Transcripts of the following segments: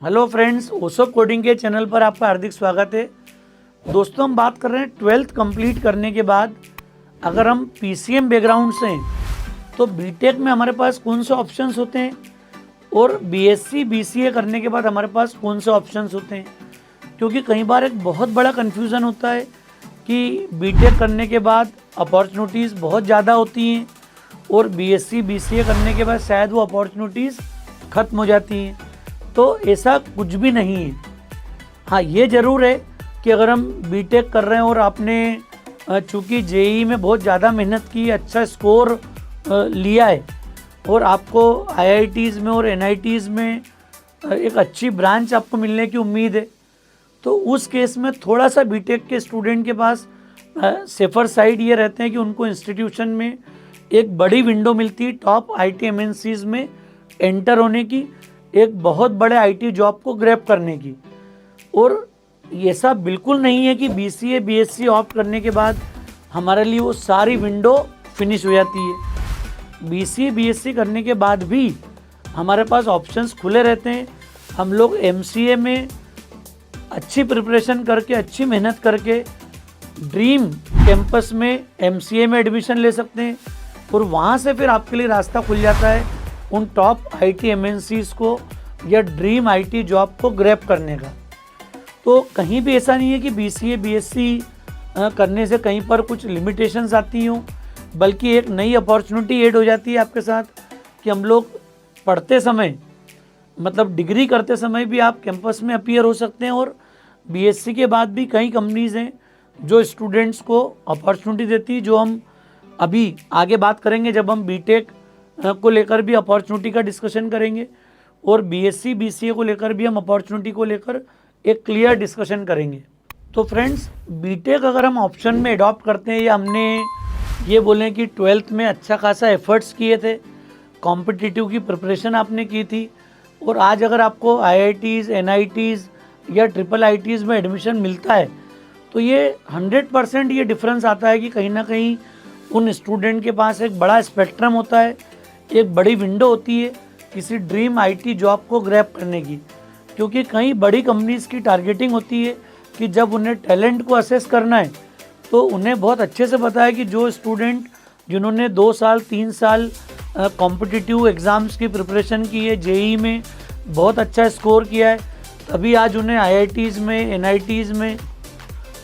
Hello friends, ओसो coding के channel पर आपका हार्दिक स्वागत है। दोस्तों, हम बात कर रहे हैं 12th कंप्लीट करने के बाद अगर हम पीसीएम बैकग्राउंड से हैं तो बीटेक में हमारे पास कौन से ऑप्शंस होते हैं और बीएससी बीसीए करने के बाद हमारे पास कौन से ऑप्शंस होते हैं। क्योंकि कई बार एक बहुत बड़ा कन्फ्यूज़न होता है कि बीटेक करने के बाद अपॉर्चुनिटीज़ बहुत ज़्यादा होती हैं और बीएससी बीसीए करने के बाद शायद वो अपॉर्चुनिटीज़ ख़त्म हो जाती हैं। तो ऐसा कुछ भी नहीं है। हाँ, ये ज़रूर है कि अगर हम बीटेक कर रहे हैं और आपने चूँकि जेईई में बहुत ज़्यादा मेहनत की, अच्छा स्कोर लिया है और आपको आईआईटीज़ में और एनआईटीज़ में एक अच्छी ब्रांच आपको मिलने की उम्मीद है, तो उस केस में थोड़ा सा बीटेक के स्टूडेंट के पास सेफर साइड ये रहते हैं कि उनको इंस्टीट्यूशन में एक बड़ी विंडो मिलती है टॉप आईटी एमएनसीज़ में एंटर होने की, एक बहुत बड़े आईटी जॉब को ग्रैब करने की। और ऐसा बिल्कुल नहीं है कि बीसीए बीएससी ऑप्ट करने के बाद हमारे लिए वो सारी विंडो फिनिश हो जाती है। बीसीए बीएससी करने के बाद भी हमारे पास ऑप्शंस खुले रहते हैं। हम लोग एमसीए में अच्छी प्रिपरेशन करके, अच्छी मेहनत करके ड्रीम कैंपस में एमसीए में एडमिशन ले सकते हैं और वहाँ से फिर आपके लिए रास्ता खुल जाता है उन टॉप आईटी एमएनसीज़ को या ड्रीम आईटी जॉब को ग्रैब करने का। तो कहीं भी ऐसा नहीं है कि बीसीए बीएससी करने से कहीं पर कुछ लिमिटेशंस आती हों, बल्कि एक नई अपॉर्चुनिटी ऐड हो जाती है आपके साथ कि हम लोग पढ़ते समय, मतलब डिग्री करते समय भी आप कैंपस में अपीयर हो सकते हैं। और बीएससी के बाद भी कई कंपनीज़ हैं जो स्टूडेंट्स को अपॉर्चुनिटी देती है, जो हम अभी आगे बात करेंगे जब हम बीटेक को लेकर भी अपॉर्चुनिटी का डिस्कशन करेंगे और बीएससी बीसीए को लेकर भी हम अपॉर्चुनिटी को लेकर एक क्लियर डिस्कशन करेंगे। तो फ्रेंड्स, बीटेक अगर हम ऑप्शन में अडॉप्ट करते हैं या हमने ये बोलें कि 12th में अच्छा खासा एफर्ट्स किए थे, कॉम्पिटिटिव की प्रिपरेशन आपने की थी और आज अगर आपको आईआईटीज़ एनआईटीज़ या ट्रिपल आईटीज़ में एडमिशन मिलता है, तो ये 100% ये डिफरेंस आता है कि कहीं ना कहीं उन स्टूडेंट के पास एक बड़ा स्पेक्ट्रम होता है, एक बड़ी विंडो होती है किसी ड्रीम आईटी जॉब को ग्रैब करने की। क्योंकि कई बड़ी कंपनीज़ की टारगेटिंग होती है कि जब उन्हें टैलेंट को असेस करना है तो उन्हें बहुत अच्छे से पता है कि जो स्टूडेंट जिन्होंने 2 साल 3 साल कॉम्पिटिटिव एग्ज़ाम्स की प्रिपरेशन की है, जेईई में बहुत अच्छा स्कोर किया है, तभी आज उन्हें आईआईटीज़ में एनआईटीज़ में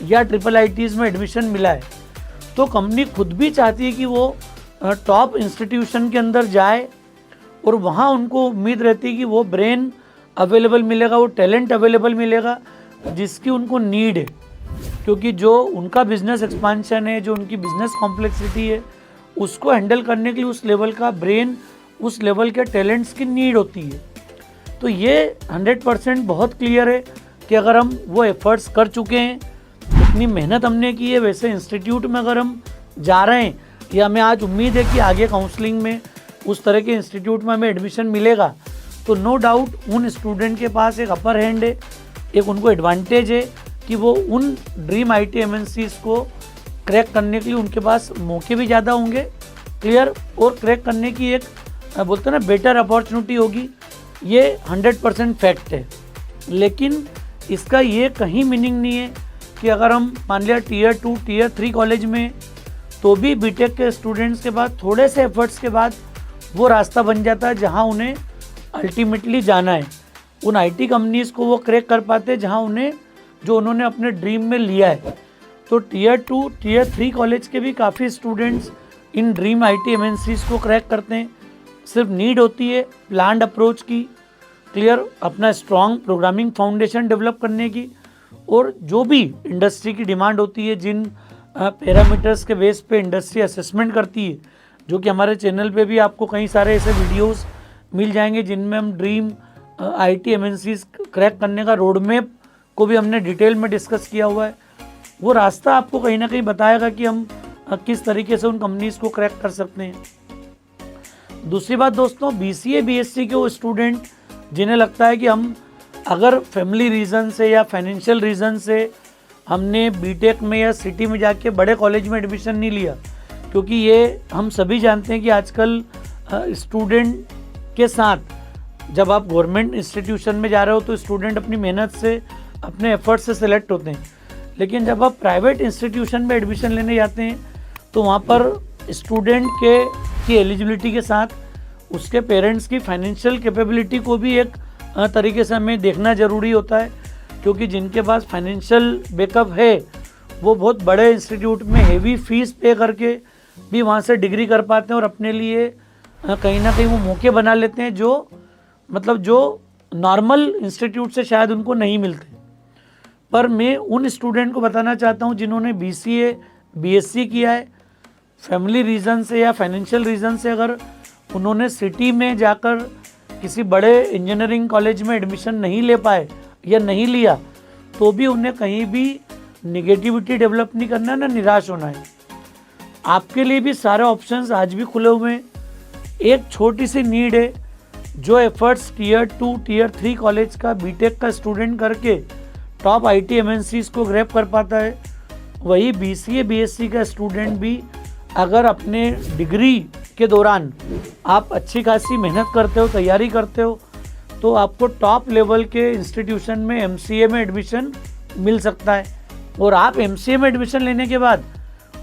या ट्रिपल आईटीज़ में एडमिशन मिला है। तो कंपनी खुद भी चाहती है कि वो टॉप इंस्टीट्यूशन के अंदर जाए और वहाँ उनको उम्मीद रहती है कि वो ब्रेन अवेलेबल मिलेगा, वो टैलेंट अवेलेबल मिलेगा जिसकी उनको नीड है। क्योंकि जो उनका बिजनेस एक्सपांशन है, जो उनकी बिजनेस कॉम्प्लेक्सिटी है, उसको हैंडल करने के लिए उस लेवल का ब्रेन, उस लेवल के टैलेंट्स की नीड होती है। तो ये 100% बहुत क्लियर है कि अगर हम वो एफर्ट्स कर चुके हैं, इतनी मेहनत हमने की है, वैसे इंस्टीट्यूट में अगर हम जा रहे हैं या हमें आज उम्मीद है कि आगे काउंसलिंग में उस तरह के इंस्टीट्यूट में हमें एडमिशन मिलेगा, तो नो डाउट उन स्टूडेंट के पास एक अपर हैंड है, एक उनको एडवांटेज है कि वो उन ड्रीम आईटी एमएनसीज़ को क्रैक करने के लिए उनके पास मौके भी ज़्यादा होंगे, क्लियर, और क्रैक करने की एक बोलते हैं ना बेटर अपॉर्चुनिटी होगी। ये 100% फैक्ट है। लेकिन इसका ये कहीं मीनिंग नहीं है कि अगर हम मान लिया टीयर 2 टीयर 3 कॉलेज में, तो भी बीटेक के स्टूडेंट्स के बाद थोड़े से एफर्ट्स के बाद वो रास्ता बन जाता है जहां उन्हें अल्टीमेटली जाना है। उन आईटी कंपनीज़ को वो क्रैक कर पाते हैं जहां उन्हें, जो उन्होंने अपने ड्रीम में लिया है। तो टीयर 2 टीयर 3 कॉलेज के भी काफ़ी students in dream IT MNCs को क्रैक करते हैं। सिर्फ नीड होती है प्लान्ड अप्रोच की, क्लियर, अपना स्ट्रॉन्ग प्रोग्रामिंग फाउंडेशन डेवलप करने की, और जो भी इंडस्ट्री की डिमांड होती है, जिन पैरामीटर्स के बेस पे इंडस्ट्री असेसमेंट करती है, जो कि हमारे चैनल पे भी आपको कई सारे ऐसे वीडियोस मिल जाएंगे जिनमें हम ड्रीम आईटी एमएनसीज़ क्रैक करने का रोड मैप को भी हमने डिटेल में डिस्कस किया हुआ है। वो रास्ता आपको कहीं ना कहीं बताएगा कि हम किस तरीके से उन कंपनीज़ को क्रैक कर सकते हैं। दूसरी बात दोस्तों, बीसीए बीएससी के वो स्टूडेंट जिन्हें लगता है कि हम अगर फैमिली रीज़न से या फाइनेंशियल रीज़न से हमने बीटेक में या सिटी में जाके बड़े कॉलेज में एडमिशन नहीं लिया, क्योंकि ये हम सभी जानते हैं कि आजकल स्टूडेंट के साथ जब आप गवर्नमेंट इंस्टीट्यूशन में जा रहे हो तो स्टूडेंट अपनी मेहनत से, अपने एफर्ट से सिलेक्ट होते हैं, लेकिन जब आप प्राइवेट इंस्टीट्यूशन में एडमिशन लेने जाते हैं तो वहाँ पर स्टूडेंट की एलिजिबिलिटी के साथ उसके पेरेंट्स की फाइनेंशियल कैपेबिलिटी को भी एक तरीके से हमें देखना ज़रूरी होता है, क्योंकि जिनके पास फाइनेंशियल बैकअप है वो बहुत बड़े इंस्टीट्यूट में हेवी फीस पे करके भी वहाँ से डिग्री कर पाते हैं और अपने लिए कहीं ना कहीं वो मौके बना लेते हैं जो मतलब जो नॉर्मल इंस्टीट्यूट से शायद उनको नहीं मिलते। पर मैं उन स्टूडेंट को बताना चाहता हूँ जिन्होंने BCA BSc किया है, फैमिली रीज़न से या फाइनेंशियल रीज़न से अगर उन्होंने सिटी में जाकर किसी बड़े इंजीनियरिंग कॉलेज में एडमिशन नहीं ले पाए या नहीं लिया, तो भी उन्हें कहीं भी निगेटिविटी डेवलप नहीं करना है, ना निराश होना है। आपके लिए भी सारे ऑप्शंस आज भी खुले हुए हैं। एक छोटी सी नीड है, जो एफर्ट्स Tier 2 Tier 3 कॉलेज का बीटेक का स्टूडेंट करके टॉप IT MNCs को ग्रैब कर पाता है, वही BCA BSc का स्टूडेंट भी अगर अपने डिग्री के दौरान आप अच्छी खासी मेहनत करते हो, तैयारी करते हो, तो आपको टॉप लेवल के इंस्टीट्यूशन में MCA में एडमिशन मिल सकता है। और आप MCA में एडमिशन लेने के बाद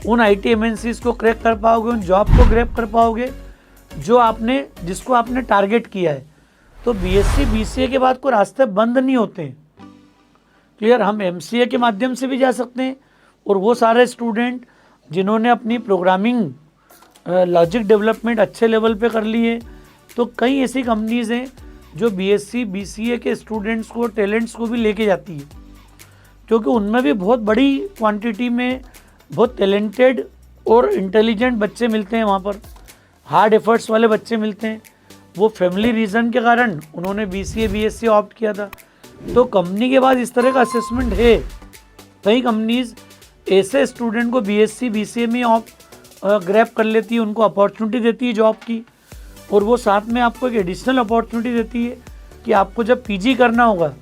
उन IT MNCs को क्रैक कर पाओगे, उन जॉब को ग्रैब कर पाओगे जिसको आपने टारगेट किया है। तो BSc BCA के बाद कोई रास्ते बंद नहीं होते हैं। क्लियर, हम MCA के माध्यम से भी जा सकते हैं, और वो सारे स्टूडेंट जिन्होंने अपनी प्रोग्रामिंग लॉजिक डेवलपमेंट अच्छे लेवल पे कर ली है, तो कई ऐसी कंपनीज़ हैं जो BSc BCA के स्टूडेंट्स को, टैलेंट्स को भी लेके जाती है, क्योंकि उनमें भी बहुत बड़ी क्वांटिटी में बहुत टैलेंटेड और इंटेलिजेंट बच्चे मिलते हैं, वहाँ पर हार्ड एफर्ट्स वाले बच्चे मिलते हैं। वो फैमिली रीज़न के कारण उन्होंने BCA BSc ऑप्ट किया था। तो कंपनी के बाद इस तरह का असेसमेंट है, कई कंपनीज़ ऐसे स्टूडेंट को BSc BCA में ग्रैब कर लेती है, उनको अपॉर्चुनिटी देती है जॉब की, और वो साथ में आपको एक एडिशनल अपॉर्चुनिटी देती है कि आपको जब PG करना होगा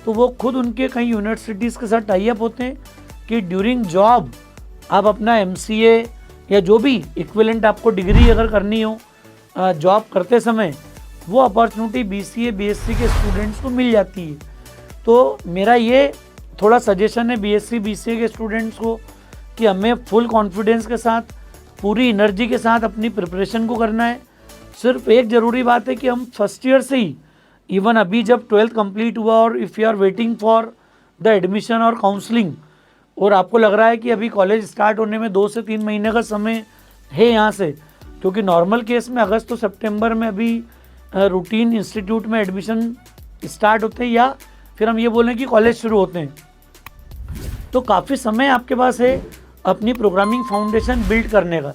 तो वो खुद उनके कई यूनिवर्सिटीज़ के साथ टाई अप होते हैं कि ड्यूरिंग जॉब आप अपना MCA या जो भी इक्विवेलेंट आपको डिग्री अगर करनी हो जॉब करते समय, वो अपॉर्चुनिटी BCA BSc के स्टूडेंट्स को मिल जाती है। तो मेरा ये थोड़ा सजेशन है BSc BCA के स्टूडेंट्स को कि हमें फुल कॉन्फिडेंस के साथ, पूरी एनर्जी के साथ अपनी प्रिपरेशन को करना है। सिर्फ एक ज़रूरी बात है कि हम फर्स्ट ईयर से ही, इवन अभी जब 12th कंप्लीट हुआ और if you are waiting for the admission और काउंसलिंग, और आपको लग रहा है कि अभी कॉलेज स्टार्ट होने में 2 से 3 महीने का समय है यहाँ से, क्योंकि नॉर्मल केस में अगस्त तो सितंबर में अभी रूटीन इंस्टीट्यूट में एडमिशन स्टार्ट होते हैं, या फिर हम ये बोलें कि कॉलेज शुरू होते हैं, तो काफ़ी समय आपके पास है अपनी प्रोग्रामिंग फाउंडेशन बिल्ड करने का।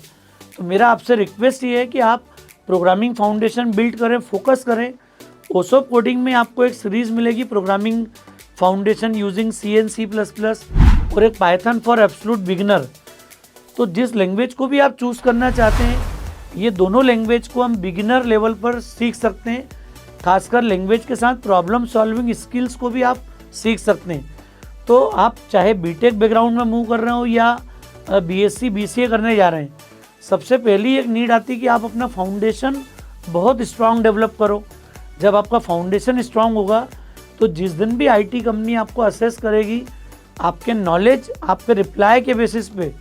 तो मेरा आपसे रिक्वेस्ट ये है कि आप प्रोग्रामिंग फाउंडेशन बिल्ड करें, फोकस करें। ओसोप कोडिंग में आपको एक सीरीज़ मिलेगी, programming foundation using C and C++, और एक पाइथन फॉर एब्सोल्यूट बिगिनर। तो जिस लैंग्वेज को भी आप चूज़ करना चाहते हैं, ये दोनों लैंग्वेज को हम बिगिनर लेवल पर सीख सकते हैं। खासकर लैंग्वेज के साथ प्रॉब्लम सॉल्विंग स्किल्स को भी आप सीख सकते हैं। तो आप चाहे बीटेक बैकग्राउंड में मूव कर रहे हो या BSc BCA करने जा रहे हैं, सबसे पहली एक नीड आती है कि आप अपना फाउंडेशन बहुत स्ट्रांग डेवलप करो। जब आपका फाउंडेशन स्ट्रांग होगा तो जिस दिन भी IT कंपनी आपको असेस करेगी, आपके नॉलेज, आपके रिप्लाई के बेसिस पे,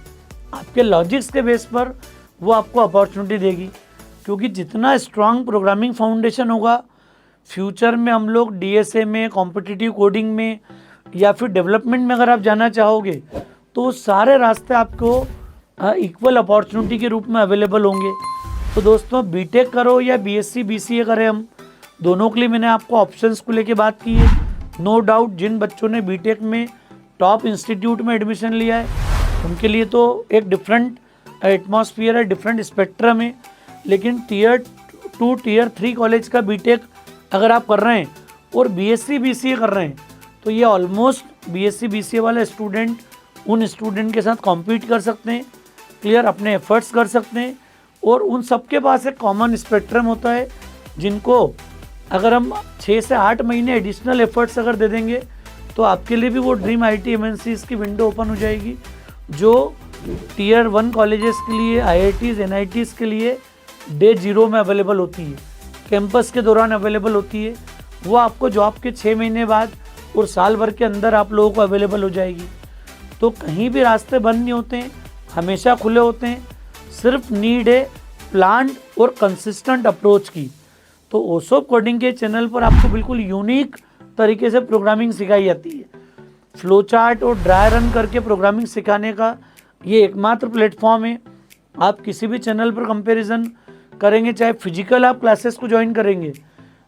आपके लॉजिक्स के बेस पर वो आपको अपॉर्चुनिटी देगी। क्योंकि जितना स्ट्रांग प्रोग्रामिंग फाउंडेशन होगा, फ्यूचर में हम लोग DSA में, कॉम्पिटिटिव कोडिंग में या फिर डेवलपमेंट में अगर आप जाना चाहोगे, तो सारे रास्ते आपको इक्वल अपॉर्चुनिटी के रूप में अवेलेबल होंगे। तो दोस्तों, बीटेक करो या BSc BCA करें, हम दोनों के लिए मैंने आपको ऑप्शंस को लेके बात की है। नो डाउट जिन बच्चों ने बीटेक में टॉप इंस्टीट्यूट में एडमिशन लिया है, उनके लिए तो एक डिफरेंट एटमॉस्फेयर है, डिफरेंट स्पेक्ट्रम है। लेकिन Tier 2 Tier 3 कॉलेज का बीटेक अगर आप कर रहे हैं और BSc BCA कर रहे हैं, तो ये ऑलमोस्ट BSc BCA वाले स्टूडेंट उन स्टूडेंट के साथ कॉम्पीट कर सकते हैं, क्लियर अपने एफर्ट्स कर सकते हैं। और उन सबके पास एक कॉमन स्पेक्ट्रम होता है, जिनको अगर हम 6 से 8 महीने एडिशनल एफर्ट्स अगर दे देंगे, तो आपके लिए भी वो ड्रीम IT MNCs की विंडो ओपन हो जाएगी, जो Tier 1 कॉलेजेस के लिए, IITs NITs के लिए Day 0 में अवेलेबल होती है। कैंपस के दौरान अवेलेबल होती है वो आपको जॉब के 6 महीने बाद और साल भर के अंदर आप लोगों को अवेलेबल हो जाएगी। तो कहीं भी रास्ते बंद नहीं होते हैं, हमेशा खुले होते हैं। सिर्फ नीड है प्लान्ड और कंसिस्टेंट अप्रोच की। तो ओसोप कोडिंग के चैनल पर आपको बिल्कुल यूनिक तरीके से प्रोग्रामिंग सिखाई जाती है। फ्लो चार्ट और ड्राई रन करके प्रोग्रामिंग सिखाने का ये एकमात्र प्लेटफॉर्म है। आप किसी भी चैनल पर कंपैरिजन करेंगे, चाहे फिजिकल आप क्लासेस को ज्वाइन करेंगे,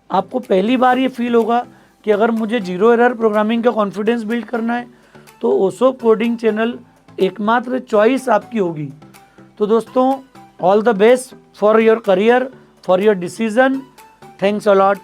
आपको पहली बार ये फील होगा कि अगर मुझे जीरो एरर प्रोग्रामिंग का कॉन्फिडेंस बिल्ड करना है तो ओसोप कोडिंग चैनल एकमात्र चॉइस आपकी होगी। तो दोस्तों, all the best for your career, for your decision. Thanks a lot.